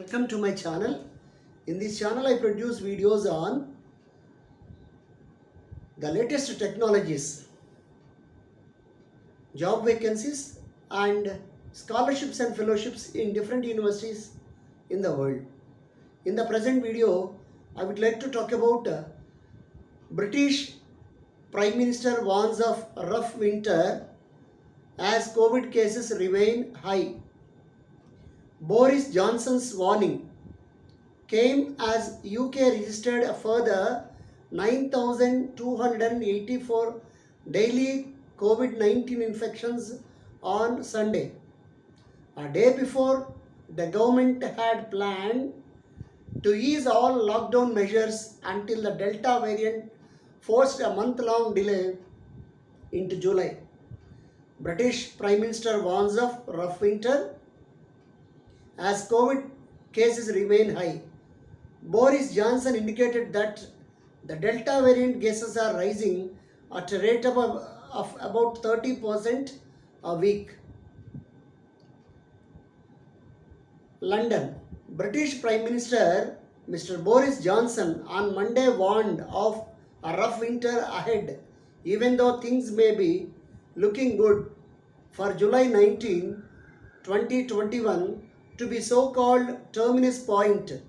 welcome to my channel. In this channel I produce videos on the latest technologies, job vacancies and scholarships and fellowships in different universities in the world. In the present video I would like to talk about British Prime Minister warns of rough winter as COVID cases remain high. Boris Johnson's warning came as UK registered a further 9,284 daily COVID-19 infections on Sunday, a day before the government had planned to ease all lockdown measures until the Delta variant forced a month-long delay into July. British Prime Minister warns of rough winter as COVID cases remain high. Boris Johnson indicated that the Delta variant cases are rising at a rate of about 30% a week. London. British Prime Minister Mr. Boris Johnson on Monday warned of a rough winter ahead, even though things may be looking good for July 19, 2021 to be so-called terminus point,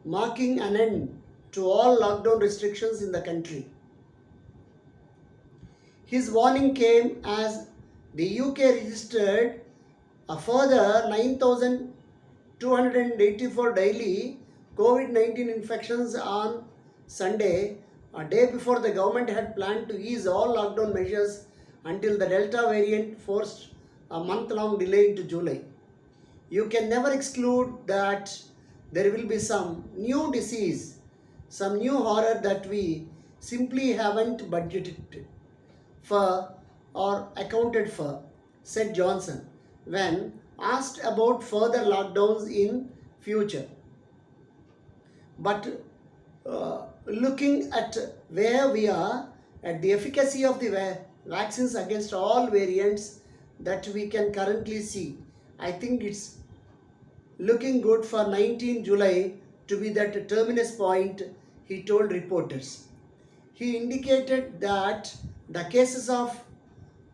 marking an end to all lockdown restrictions in the country. His warning came as the UK registered a further 9,284 daily COVID-19 infections on Sunday, a day before the government had planned to ease all lockdown measures until the Delta variant forced a month-long delay into July. You can never exclude that there will be some new disease, some new horror that we simply haven't budgeted for or accounted for, said Johnson when asked about further lockdowns in future. But looking at where we are, at the efficacy of the vaccines against all variants that we can currently see, I think it's looking good for 19 July to be that terminus point, he told reporters. He indicated that the cases of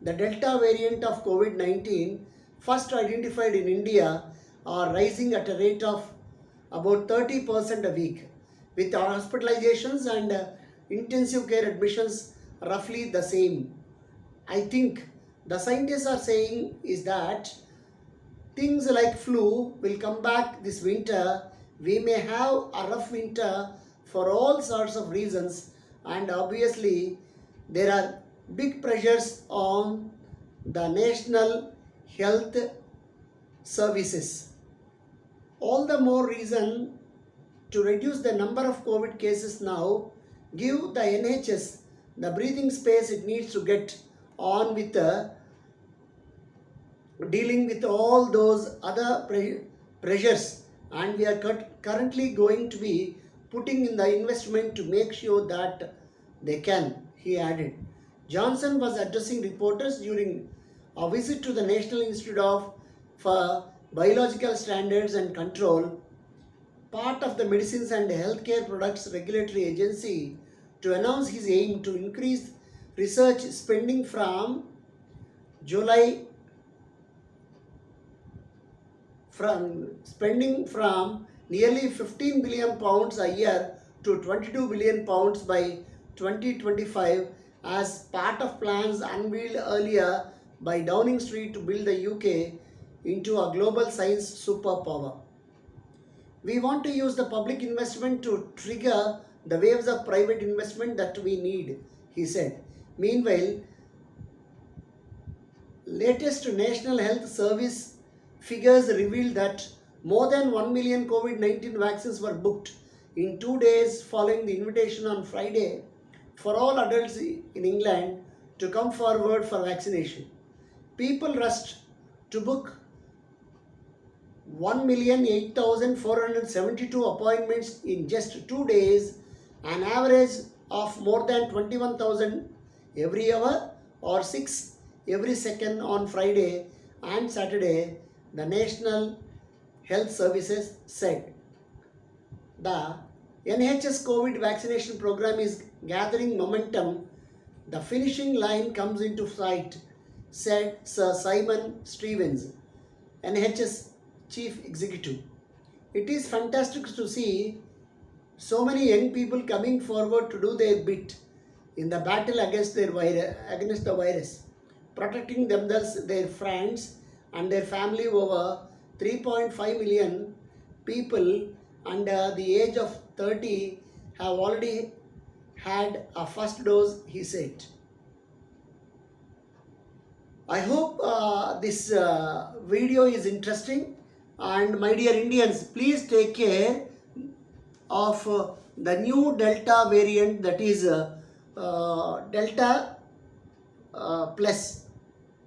the Delta variant of COVID-19 first identified in India are rising at a rate of about 30% a week, with hospitalizations and intensive care admissions roughly the same. I think the scientists are saying is that things like flu will come back this winter. We may have a rough winter for all sorts of reasons, and obviously there are big pressures on the national health services. All the more reason to reduce the number of COVID cases now, give the NHS the breathing space it needs to get on with dealing with all those other pressures, and we are currently going to be putting in the investment to make sure that they can, he added. Johnson was addressing reporters during a visit to the National Institute for Biological Standards and Control, part of the Medicines and Healthcare Products Regulatory Agency, to announce his aim to increase research spending from nearly 15 billion pounds a year to 22 billion pounds by 2025 as part of plans unveiled earlier by Downing Street to build the UK into a global science superpower. We want to use the public investment to trigger the waves of private investment that we need, he said. Meanwhile, latest National Health Service figures revealed that more than 1 million COVID-19 vaccines were booked in 2 days following the invitation on Friday for all adults in England to come forward for vaccination. People rushed to book 1,008,472 appointments in just 2 days, an average of more than 21,000 every hour or 6 every second on Friday and Saturday, the National Health Services said. The NHS COVID vaccination program is gathering momentum. The finishing line comes into sight, said Sir Simon Stevens, NHS Chief Executive. It is fantastic to see so many young people coming forward to do their bit in the battle against the virus, protecting themselves, their friends, and their family. Over 3.5 million people under the age of 30 have already had a first dose, he said. I hope this video is interesting, and my dear Indians, please take care of the new Delta variant, that is Delta plus.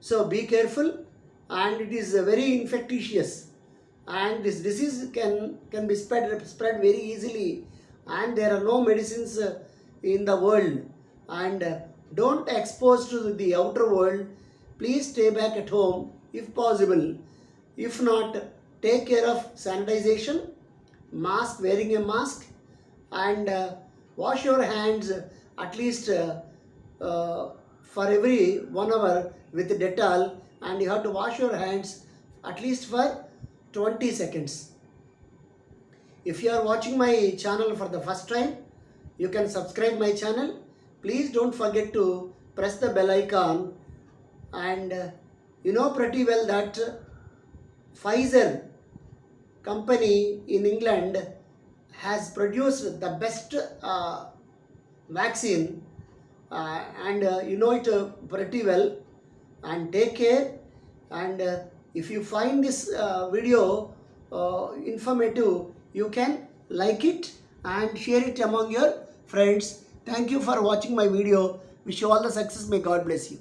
So be careful, and it is very infectious, and this disease can be spread very easily, and there are no medicines in the world, and don't expose to the outer world. Please stay back at home if possible. If not, take care of sanitization, wearing a mask, and wash your hands at least for every 1 hour with Dettol, and you have to wash your hands at least for 20 seconds. If you are watching my channel for the first time, you can subscribe my channel. Please don't forget to press the bell icon, and you know pretty well that Pfizer company in England has produced the best vaccine, and you know it pretty well. And take care, and if you find this video informative, you can like it and share it among your friends. Thank you for watching my video. Wish you all the success. May God bless you.